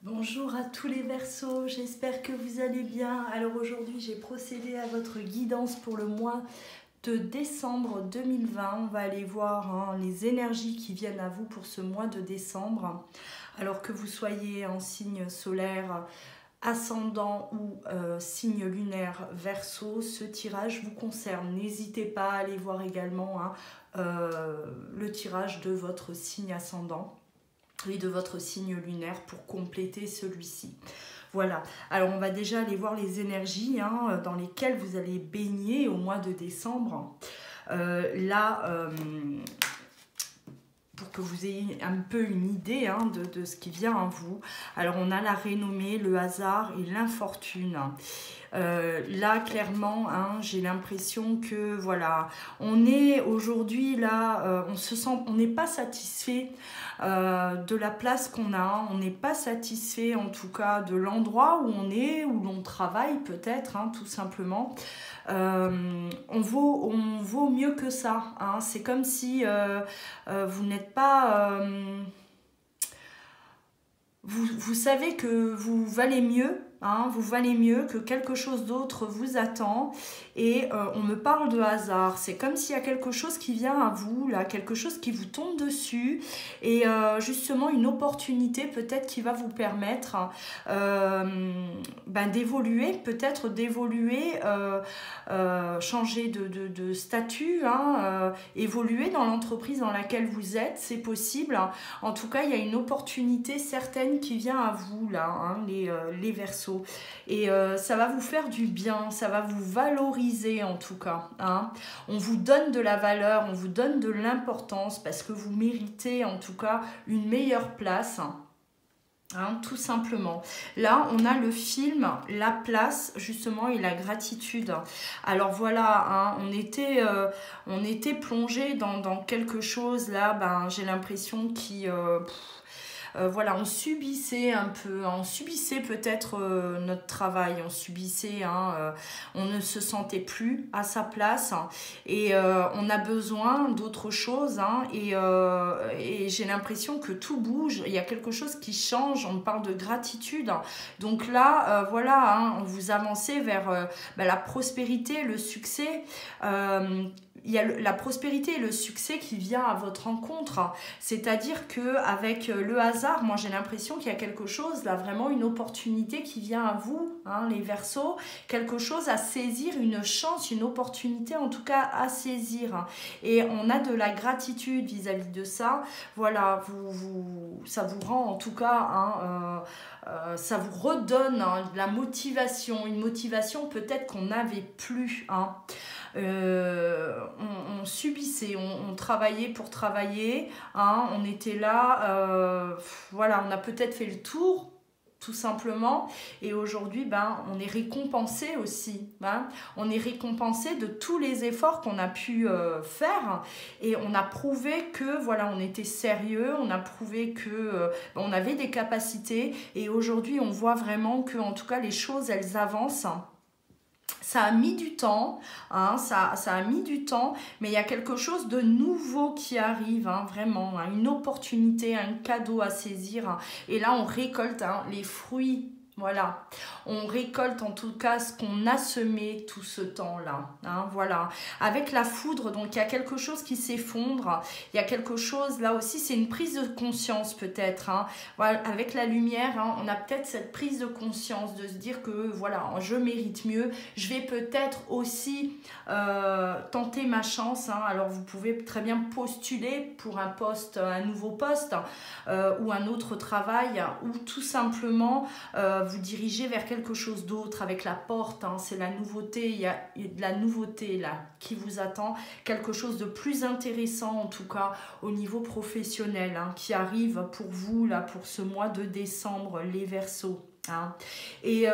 Bonjour à tous les Verseaux, j'espère que vous allez bien. Alors aujourd'hui j'ai procédé à votre guidance pour le mois de décembre 2020. On va aller voir les énergies qui viennent à vous pour ce mois de décembre. Alors que vous soyez en signe solaire, ascendant ou signe lunaire Verseau, ce tirage vous concerne. N'hésitez pas à aller voir également le tirage de votre signe ascendant et de votre signe lunaire pour compléter celui-ci. Voilà, alors on va déjà aller voir les énergies dans lesquelles vous allez baigner au mois de décembre. Pour que vous ayez un peu une idée de ce qui vient à vous. Alors on a la renommée, le hasard et l'infortune. Là clairement j'ai l'impression que voilà, on est aujourd'hui là, on n'est pas satisfait de la place qu'on a, on n'est pas satisfait en tout cas de l'endroit où on est, où l'on travaille peut-être tout simplement. On vaut mieux que ça, c'est comme si vous n'êtes pas vous savez que vous valez mieux, vous valez mieux, que quelque chose d'autre vous attend. Et on me parle de hasard. C'est comme s'il y a quelque chose qui vient à vous, là, quelque chose qui vous tombe dessus. Et justement, une opportunité peut-être qui va vous permettre d'évoluer, peut-être d'évoluer, changer de statut, évoluer dans l'entreprise dans laquelle vous êtes, c'est possible. En tout cas, il y a une opportunité certaine qui vient à vous là, les Verseaux, et ça va vous faire du bien, ça va vous valoriser en tout cas, on vous donne de la valeur, on vous donne de l'importance parce que vous méritez en tout cas une meilleure place. Tout simplement. Là, on a le film, la place, justement, et la gratitude. Alors voilà, on était plongé dans quelque chose, là, j'ai l'impression qui... voilà, on subissait un peu, on subissait peut-être notre travail, on subissait, on ne se sentait plus à sa place et on a besoin d'autre chose et j'ai l'impression que tout bouge, il y a quelque chose qui change, on parle de gratitude. Donc là, voilà, vous avancez vers la prospérité, le succès. Il y a la prospérité et le succès qui vient à votre rencontre. C'est-à-dire qu'avec le hasard, moi j'ai l'impression qu'il y a quelque chose, là vraiment une opportunité qui vient à vous, les Verseaux, quelque chose à saisir, une chance, une opportunité en tout cas à saisir. Et on a de la gratitude vis-à-vis de ça. Voilà, ça vous rend en tout cas... ça vous redonne de la motivation, une motivation peut-être qu'on n'avait plus. On subissait, on travaillait pour travailler, on était là, voilà, on a peut-être fait le tour tout simplement, et aujourd'hui on est récompensé aussi, on est récompensé de tous les efforts qu'on a pu faire, et on a prouvé que voilà, on était sérieux, on a prouvé que on avait des capacités, et aujourd'hui on voit vraiment que en tout cas les choses elles avancent. Ça a mis du temps, ça a mis du temps, mais il y a quelque chose de nouveau qui arrive, vraiment, une opportunité, un cadeau à saisir. Et là, on récolte les fruits. Voilà, on récolte en tout cas ce qu'on a semé tout ce temps-là. Voilà, avec la foudre, donc il y a quelque chose qui s'effondre, il y a quelque chose là aussi, c'est une prise de conscience peut-être. Voilà, avec la lumière, on a peut-être cette prise de conscience de se dire que voilà, je mérite mieux, je vais peut-être aussi tenter ma chance. Alors vous pouvez très bien postuler pour un poste, un nouveau poste ou un autre travail, ou tout simplement vous diriger vers quelque chose d'autre avec la porte, c'est la nouveauté, il y a de la nouveauté là qui vous attend, quelque chose de plus intéressant en tout cas au niveau professionnel qui arrive pour vous là pour ce mois de décembre, les Verseaux. Et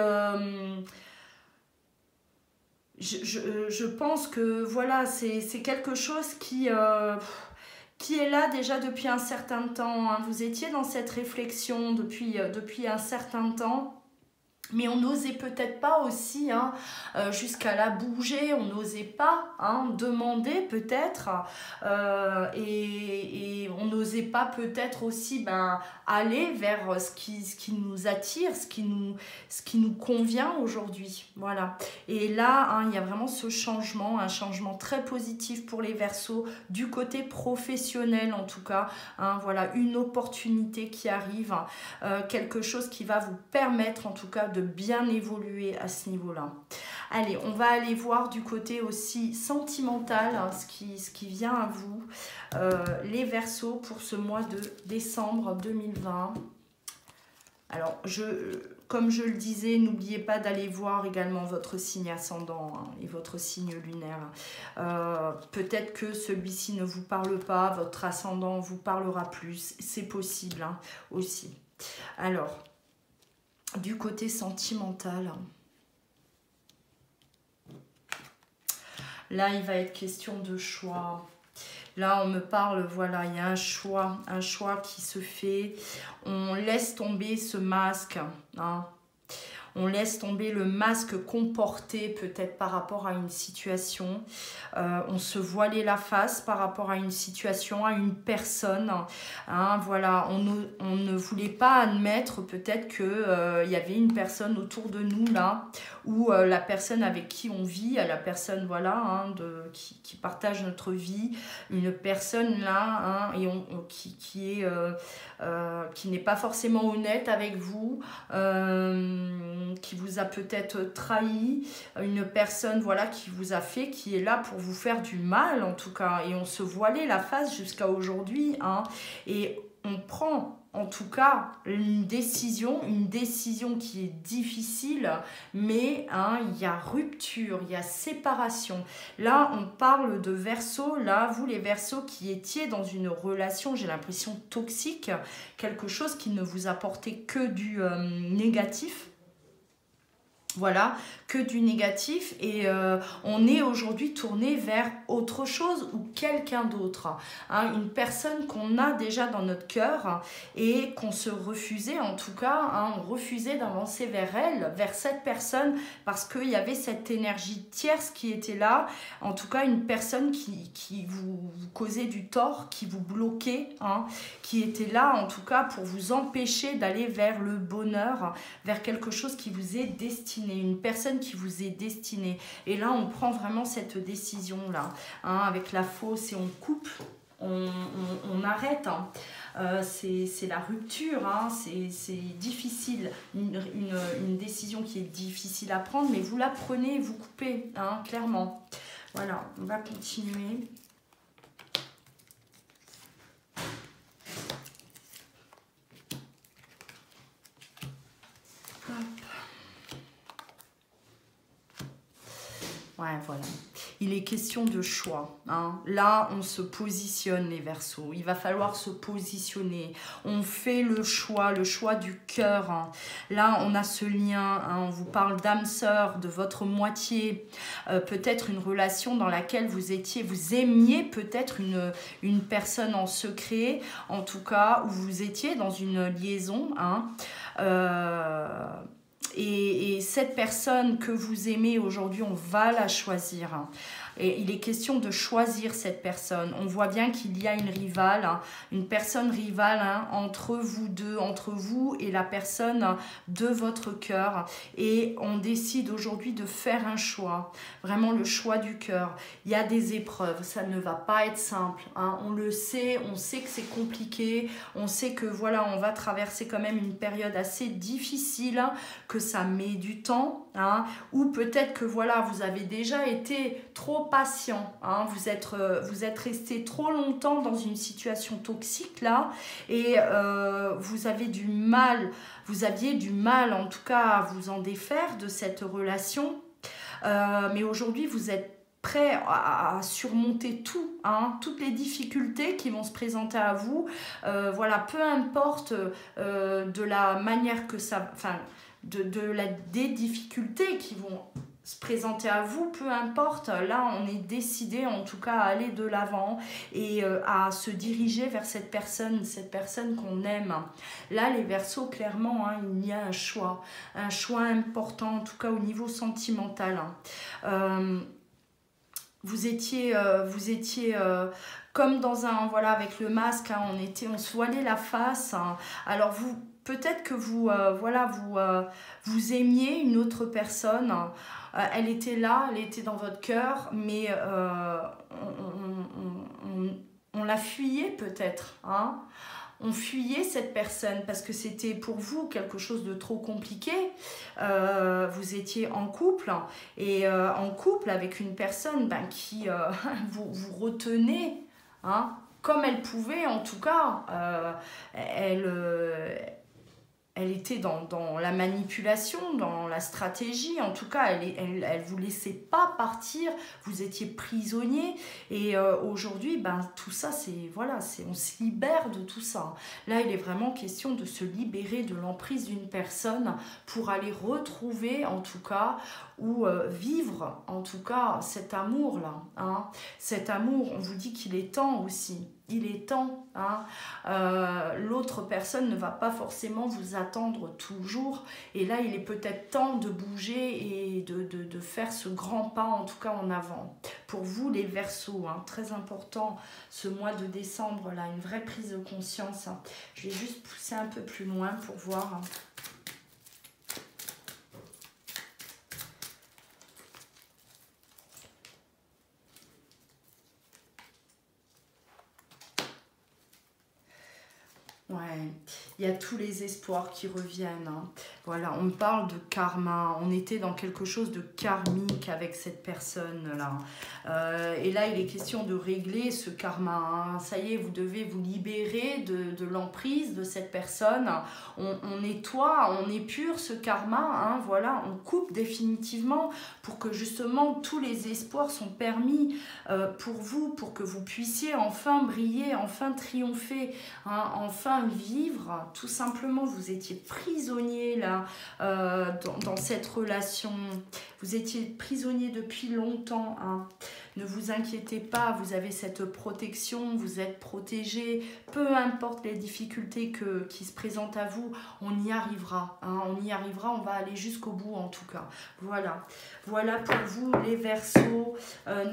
je pense que voilà, c'est quelque chose qui est là déjà depuis un certain temps. Vous étiez dans cette réflexion depuis un certain temps. Mais on n'osait peut-être pas aussi hein, jusqu'à la bouger, on n'osait pas hein, demander peut-être et on n'osait pas peut-être aussi aller vers ce qui nous attire, ce qui nous convient aujourd'hui. Voilà. Et là, hein, il y a vraiment ce changement, un changement très positif pour les Verseaux, du côté professionnel en tout cas. Hein, voilà, une opportunité qui arrive, quelque chose qui va vous permettre en tout cas de bien évoluer à ce niveau-là. Allez, on va aller voir du côté aussi sentimental, hein, ce qui vient à vous, les Verseaux pour ce mois de décembre 2020. Alors, comme je le disais, n'oubliez pas d'aller voir également votre signe ascendant hein, et votre signe lunaire. Peut-être que celui-ci ne vous parle pas, votre ascendant vous parlera plus, c'est possible hein, aussi. Alors, du côté sentimental, là il va être question de choix. Là on me parle, voilà, il y a un choix qui se fait. On laisse tomber ce masque, hein. On laisse tomber le masque qu'on portait peut-être par rapport à une situation. On se voilait la face par rapport à une situation, à une personne. Hein, voilà, on ne voulait pas admettre peut-être qu'il y avait une personne autour de nous là, ou la personne avec qui on vit, la personne voilà, hein, qui partage notre vie, une personne là, hein, et qui n'est pas forcément honnête avec vous, qui vous a peut-être trahi, une personne voilà qui vous a fait, qui est là pour vous faire du mal en tout cas, et on se voilait la face jusqu'à aujourd'hui, hein, et on prend en tout cas une décision qui est difficile, mais hein, il y a rupture, il y a séparation. Là on parle de Verseaux, là vous les Verseaux qui étiez dans une relation, j'ai l'impression toxique, quelque chose qui ne vous apportait que du négatif. Voilà, que du négatif, et on est aujourd'hui tourné vers autre chose ou quelqu'un d'autre, hein, une personne qu'on a déjà dans notre cœur et qu'on se refusait en tout cas, hein, on refusait d'avancer vers elle, vers cette personne, parce qu'il y avait cette énergie tierce qui était là, en tout cas une personne qui vous causait du tort, qui vous bloquait, hein, qui était là en tout cas pour vous empêcher d'aller vers le bonheur, vers quelque chose qui vous est destiné, une personne qui vous est destinée. Et là, on prend vraiment cette décision-là, hein, avec la fausse, et on coupe, on arrête. Hein. C'est la rupture, hein, c'est difficile, une décision qui est difficile à prendre, mais vous la prenez, vous coupez, hein, clairement. Voilà, on va continuer. Ouais, voilà. Il est question de choix. Hein. Là, on se positionne, les Verseaux. Il va falloir se positionner. On fait le choix du cœur. Hein. Là, on a ce lien. Hein. On vous parle d'âme sœur, de votre moitié. Peut-être une relation dans laquelle vous aimiez peut-être une personne en secret. En tout cas, où vous étiez dans une liaison. Hein. Et cette personne que vous aimez aujourd'hui, on va la choisir. Et il est question de choisir cette personne. On voit bien qu'il y a une rivale, hein, une personne rivale hein, entre vous deux, entre vous et la personne de votre cœur. Et on décide aujourd'hui de faire un choix, vraiment le choix du cœur. Il y a des épreuves, ça ne va pas être simple. Hein, on le sait, on sait que c'est compliqué, on sait que voilà, on va traverser quand même une période assez difficile, que ça met du temps, hein, ou peut-être que voilà, vous avez déjà été trop patient, hein, vous êtes resté trop longtemps dans une situation toxique là, et vous aviez du mal en tout cas à vous en défaire de cette relation, mais aujourd'hui vous êtes prêt à surmonter tout, hein, toutes les difficultés qui vont se présenter à vous, voilà, peu importe de la manière que ça, enfin des difficultés qui vont se présenter à vous, peu importe, là on est décidé en tout cas à aller de l'avant et à se diriger vers cette personne qu'on aime. Là les Verseaux, clairement, hein, il y a un choix important, en tout cas au niveau sentimental. Vous étiez comme dans un, voilà, avec le masque, hein, on se voilait la face, hein. Alors vous, peut-être que vous, vous aimiez une autre personne, elle était là, elle était dans votre cœur, mais on la fuyait peut-être, hein. On fuyait cette personne parce que c'était pour vous quelque chose de trop compliqué. Vous étiez en couple et en couple avec une personne qui vous retenait, hein, comme elle pouvait, en tout cas. Elle était dans la manipulation, dans la stratégie. En tout cas, elle vous laissait pas partir. Vous étiez prisonnier. Et aujourd'hui, tout ça, voilà, on se libère de tout ça. Là, il est vraiment question de se libérer de l'emprise d'une personne pour aller retrouver, en tout cas, ou vivre, en tout cas, cet amour-là. Hein. Cet amour, on vous dit qu'il est temps aussi. Il est temps, hein. L'autre personne ne va pas forcément vous attendre toujours, et là il est peut-être temps de bouger et de faire ce grand pas, en tout cas en avant. Pour vous les Verseaux, hein, très important ce mois de décembre, là, une vraie prise de conscience, hein. Je vais juste pousser un peu plus loin pour voir, hein. Ouais, il y a tous les espoirs qui reviennent, hein. Voilà, on parle de karma, on était dans quelque chose de karmique avec cette personne-là. Et là, il est question de régler ce karma, hein. Ça y est, vous devez vous libérer de l'emprise de cette personne. On nettoie, on épure ce karma, hein. Voilà, on coupe définitivement pour que justement tous les espoirs sont permis pour vous, pour que vous puissiez enfin briller, enfin triompher, hein, enfin vivre. Tout simplement, vous étiez prisonnier là, dans cette relation. Vous étiez prisonnier depuis longtemps, hein. Ne vous inquiétez pas, vous avez cette protection, vous êtes protégé. Peu importe les difficultés qui se présentent à vous, on y arrivera, hein, on y arrivera, on va aller jusqu'au bout en tout cas. Voilà, voilà pour vous les Verseaux.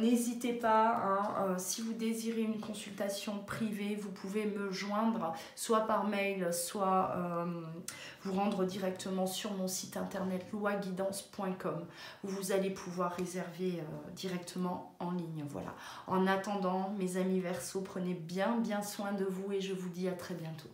N'hésitez pas, hein, si vous désirez une consultation privée, vous pouvez me joindre, soit par mail, soit vous rendre directement sur mon site internet loaguidance.com, où vous allez pouvoir réserver directement en ligne. Voilà. En attendant, mes amis Verseaux, prenez bien soin de vous et je vous dis à très bientôt.